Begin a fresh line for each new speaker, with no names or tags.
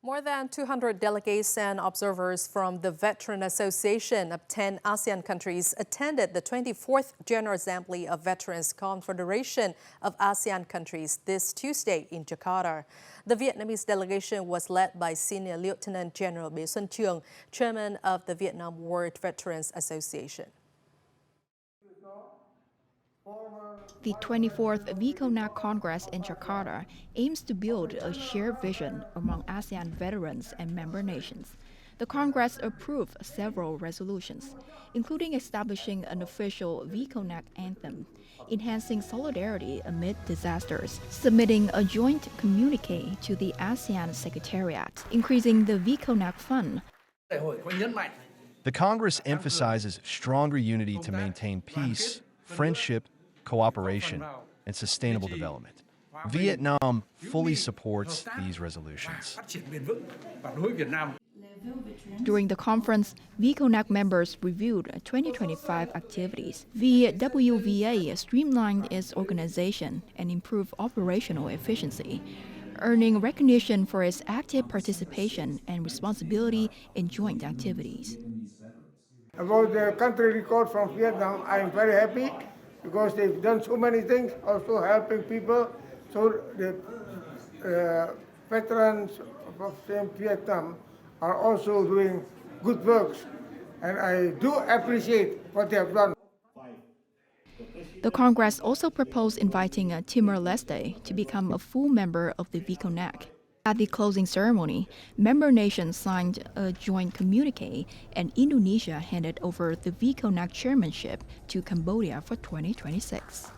More than 200 delegates and observers from the Veteran Association of 10 ASEAN countries attended the 24th General Assembly of Veterans Confederation of ASEAN countries this Tuesday in Jakarta. The Vietnamese delegation was led by Senior Lieutenant General Truong, Chairman of the Vietnam War Veterans Association.
The 24th VECONAC Congress in Jakarta aims to build a shared vision among ASEAN veterans and member nations. The Congress approved several resolutions, including establishing an official VECONAC anthem, enhancing solidarity amid disasters, submitting a joint communique to the ASEAN Secretariat, increasing the VECONAC fund.
The Congress emphasizes stronger unity to maintain peace, friendship, cooperation, and sustainable development. Vietnam fully supports these resolutions.
During the conference, VECONAC members reviewed 2025 activities. VWVA streamlined its organization and improved operational efficiency, earning recognition for its active participation and responsibility in joint activities.
About the country record from Vietnam, I am very happy because they've done so many things, also helping people. So the veterans of Vietnam are also doing good works, and I do appreciate what they have done.
The Congress also proposed inviting Timor-Leste to become a full member of the VECONAC. At the closing ceremony, member nations signed a joint communique, and Indonesia handed over the VECONAC chairmanship to Cambodia for 2026.